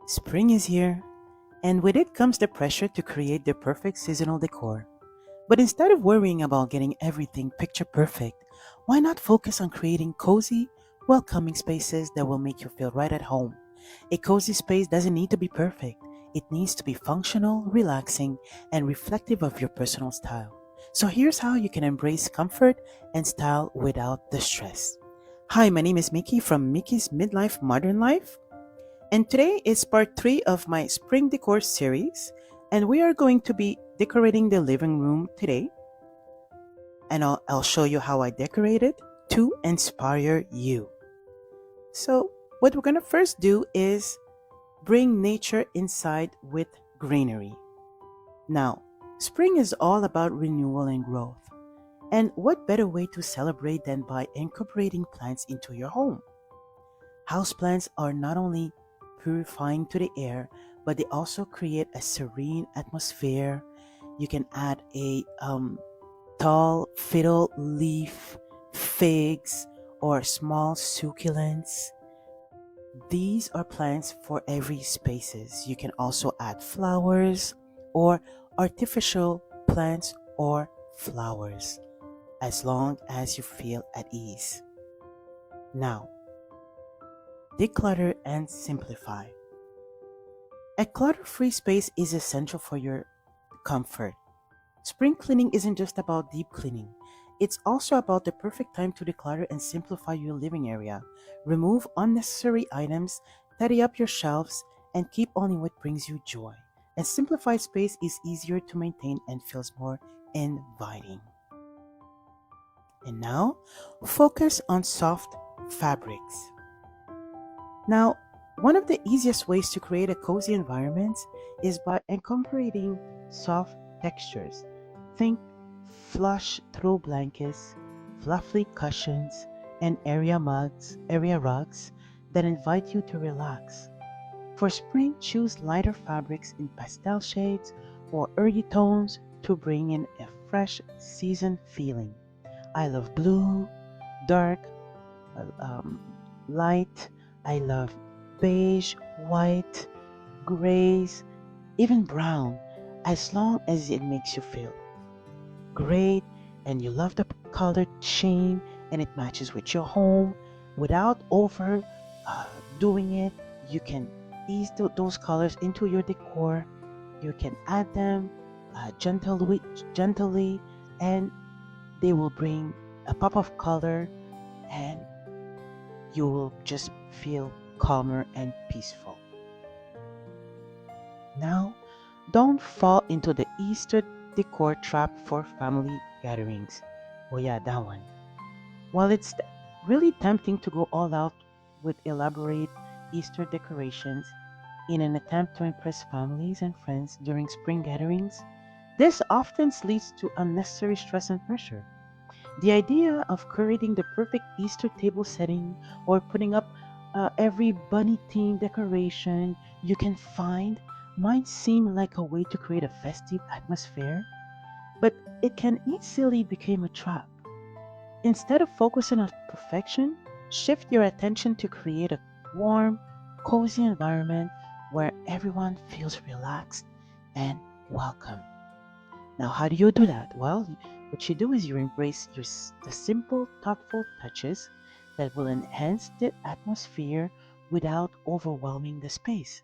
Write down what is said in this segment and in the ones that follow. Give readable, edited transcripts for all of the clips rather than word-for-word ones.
Spring is here, and with it comes the pressure to create the perfect seasonal decor. But instead of worrying about getting everything picture perfect, why not focus on creating cozy, welcoming spaces that will make you feel right at home? A cozy space doesn't need to be perfect, it needs to be functional, relaxing, and reflective of your personal style. So here's how you can embrace comfort and style without the stress. Hi, my name is Mickey from Mickey's Midlife Modern Life. And today is part 3 of my Spring Decor Series, and we are going to be decorating the living room today. And I'll show you how I decorated to inspire you. So, what we're going to first do is bring nature inside with greenery. Now, spring is all about renewal and growth. And what better way to celebrate than by incorporating plants into your home? Houseplants are not only purifying to the air, but they also create a serene atmosphere. You can add a tall fiddle leaf, figs, or small succulents. These are plants for every spaces. You can also add flowers or artificial plants or flowers as long as you feel at ease. Now, declutter and simplify. A clutter-free space is essential for your comfort. Spring cleaning isn't just about deep cleaning. It's also about the perfect time to declutter and simplify your living area. Remove unnecessary items, tidy up your shelves, and keep only what brings you joy. A simplified space is easier to maintain and feels more inviting. And now, focus on soft fabrics. Now, one of the easiest ways to create a cozy environment is by incorporating soft textures. Think flush throw blankets, fluffy cushions, and area rugs that invite you to relax. For spring, choose lighter fabrics in pastel shades or earthy tones to bring in a fresh season feeling. I love blue, dark, um, light. I love beige, white, grays, even brown, as long as it makes you feel great and you love the colored sheen and it matches with your home without over uh, doing it. You can ease those colors into your decor. You can add them gently, and they will bring a pop of color, and you will just feel calmer and peaceful. Now, don't fall into the Easter decor trap for family gatherings. Oh, yeah, that one. While it's really tempting to go all out with elaborate Easter decorations in an attempt to impress families and friends during spring gatherings, this often leads to unnecessary stress and pressure. The idea of curating the perfect Easter table setting or putting up every bunny themed decoration you can find might seem like a way to create a festive atmosphere, but it can easily become a trap. Instead of focusing on perfection, shift your attention to create a warm, cozy environment where everyone feels relaxed and welcome. Now, how do you do that? Well, what you do is you embrace the simple, thoughtful touches that will enhance the atmosphere without overwhelming the space.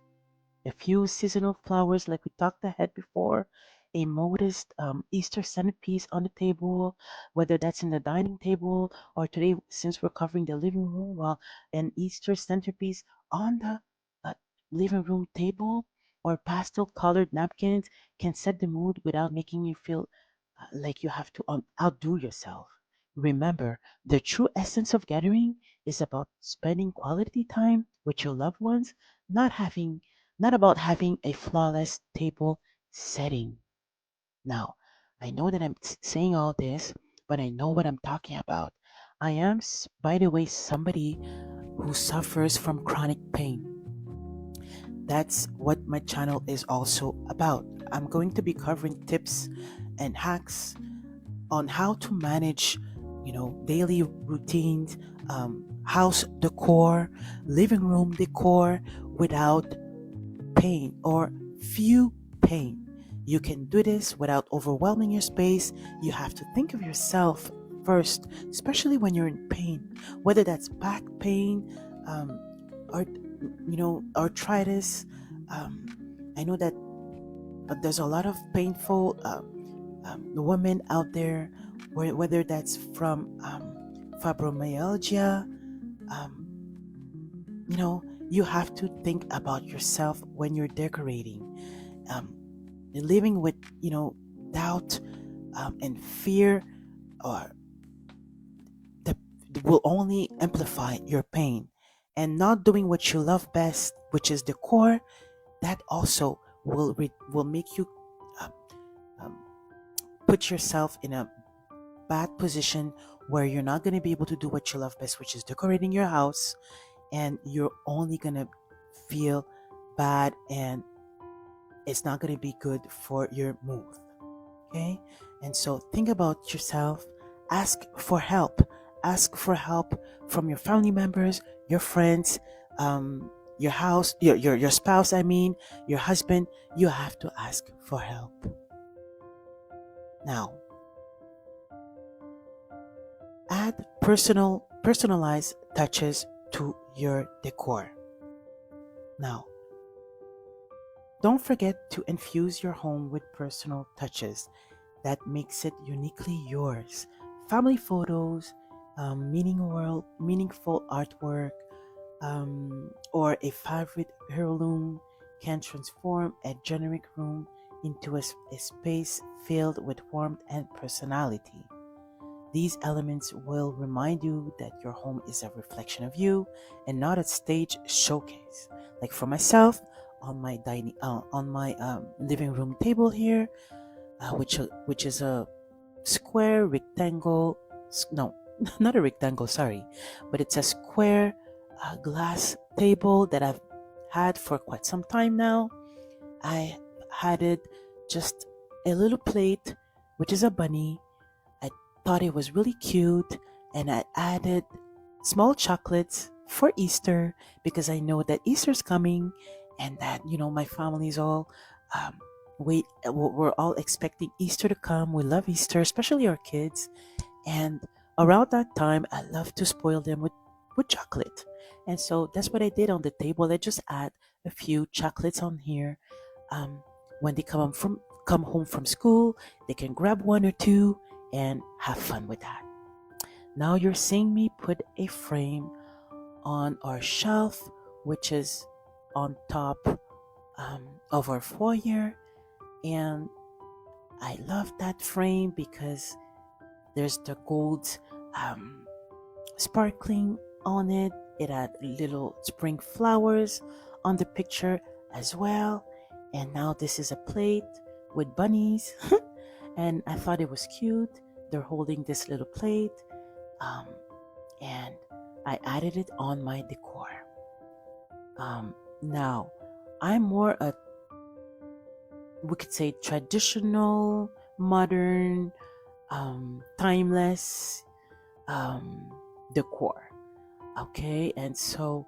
A few seasonal flowers, like we talked ahead before, a modest Easter centerpiece on the table, whether that's in the dining table or today, since we're covering the living room, well, an Easter centerpiece on the uh, living room table or pastel colored napkins can set the mood without making you feel like you have to outdo yourself. Remember, the true essence of gathering is about spending quality time with your loved ones, not having not about having a flawless table setting. Now, I know that I'm saying all this, but I know what I'm talking about. I am, by the way, somebody who suffers from chronic pain. That's what my channel is also about. I'm going to be covering tips and hacks on how to manage, daily routines, house decor, living room decor without paint or few paint. You can do this without overwhelming your space. You have to think of yourself first, especially when you're in pain, whether that's back pain, um, or arthritis. Um, I know that there's a lot of painful women out there, whether that's from fibromyalgia. Um, you have to think about yourself when you're decorating. Um, Living with doubt and fear, or that will only amplify your pain. And not doing what you love best, which is decor, that also will make you um, um, put yourself in a bad position where you're not going to be able to do what you love best, which is decorating your house, and you're only going to feel bad, and it's not going to be good for your mood. Okay? And so think about yourself, ask for help. Ask for help from your family members, your friends, your house, your spouse, I mean, your husband. You have to ask for help. Now, add personalized touches to your decor. Now, don't forget to infuse your home with personal touches that makes it uniquely yours. Family photos, meaningful artwork, or a favorite heirloom can transform a generic room into a space filled with warmth and personality. These elements will remind you that your home is a reflection of you and not a stage showcase. Like for myself, on my living room table here, which is a square rectangle. No, not a rectangle. Sorry, but it's a square glass table that I've had for quite some time now. I had it just a little plate, which is a bunny. I thought it was really cute, and I added small chocolates for Easter because I know that Easter's coming, and that my family's all um, we're all expecting Easter to come. We love Easter, especially our kids, and around that time, I love to spoil them with chocolate, and so that's what I did on the table. I just add a few chocolates on here. Um, when they come home from school, they can grab one or two and have fun with that. Now you're seeing me put a frame on our shelf, which is on top of our foyer, and I love that frame because there's the gold um, sparkling on it. It had little spring flowers on the picture as well. And now this is a plate with bunnies. And I thought it was cute. They're holding this little plate. Um, and I added it on my decor. Now, I'm more a, we could say, traditional, modern, timeless um, decor. Okay, and so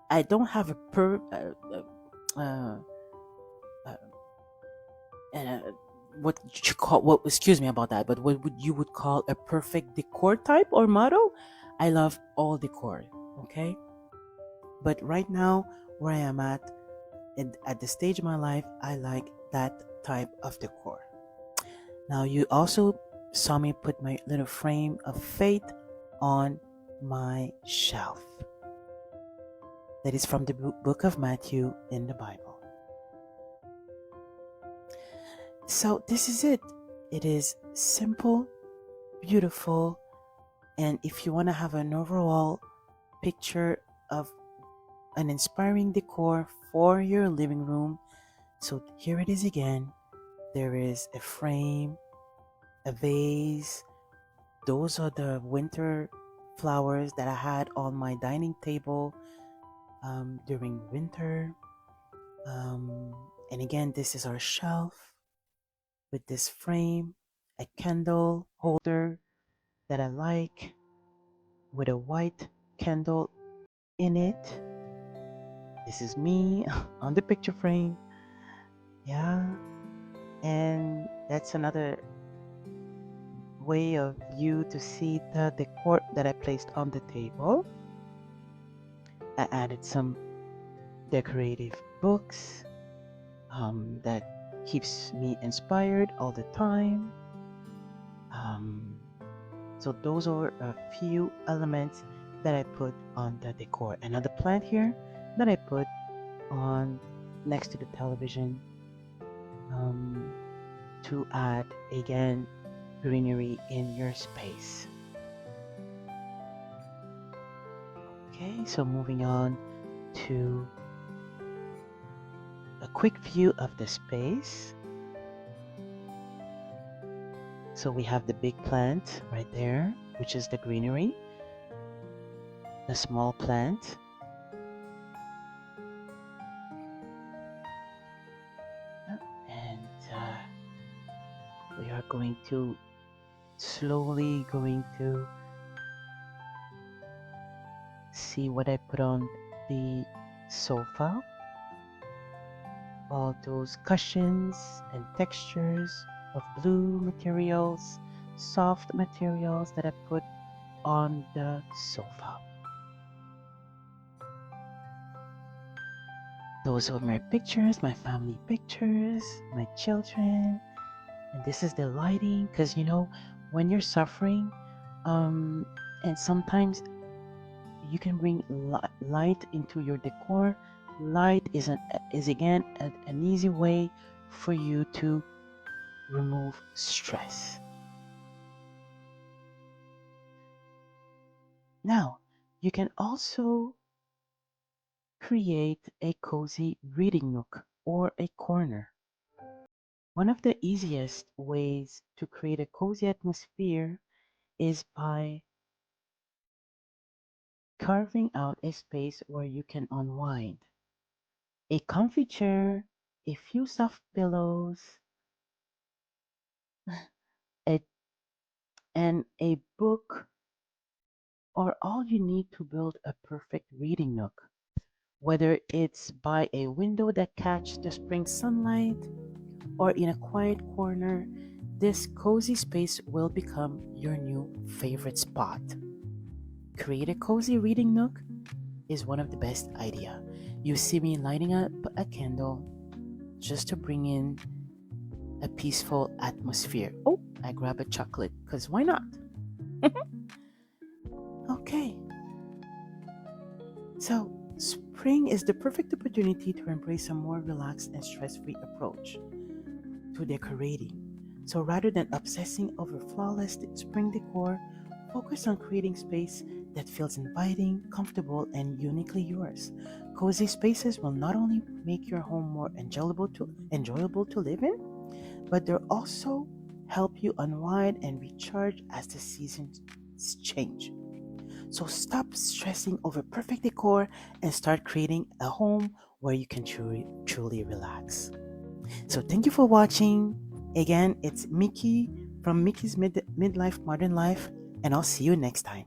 I don't have a uh, uh, what you call what excuse me about that, but what would you would call a perfect decor type or model. I love all decor. Okay, but right now, where I am at the stage of my life, I like that type of decor. Now you also saw me put my little frame of faith on my shelf. That is from the book of Matthew in the Bible. So this is it. It is simple, beautiful, and if you want to have an overall picture of an inspiring decor for your living room, so here it is again. There is a frame, a vase. Those are the winter flowers that I had on my dining table during winter. And again, this is our shelf with this frame, a candle holder that I like with a white candle in it. This is me on the picture frame. Yeah, and that's another way of you to see the decor that I placed on the table. I added some decorative books that keeps me inspired all the time. Um, so those are a few elements that I put on the decor. Another plant here that I put on next to the television um, to add again greenery in your space. Okay, so moving on to a quick view of the space. So we have the big plant right there, which is the greenery, the small plant, and we are going to slowly going to see what I put on the sofa. All those cushions and textures of blue materials, soft materials that I put on the sofa. Those are my pictures, my family pictures, my children, and this is the lighting. Because when you're suffering, um, and sometimes you can bring light into your decor. Light is again an easy way for you to remove stress. Now, you can also create a cozy reading nook or a corner. One of the easiest ways to create a cozy atmosphere is by carving out a space where you can unwind. A comfy chair, a few soft pillows, a, and a book are all you need to build a perfect reading nook. Whether it's by a window that catches the spring sunlight or in a quiet corner, this cozy space will become your new favorite spot. Create a cozy reading nook is one of the best idea. You see me lighting up a candle just to bring in a peaceful atmosphere. Oh, I grab a chocolate because why not? Okay, so spring is the perfect opportunity to embrace a more relaxed and stress-free approach to decorating. So rather than obsessing over flawless spring decor, focus on creating space that feels inviting, comfortable, and uniquely yours. Cozy spaces will not only make your home more enjoyable to live in, but they'll also help you unwind and recharge as the seasons change. So stop stressing over perfect decor and start creating a home where you can truly relax. So thank you for watching. Again, it's Mickey from Mickey's Midlife Modern Life, and I'll see you next time.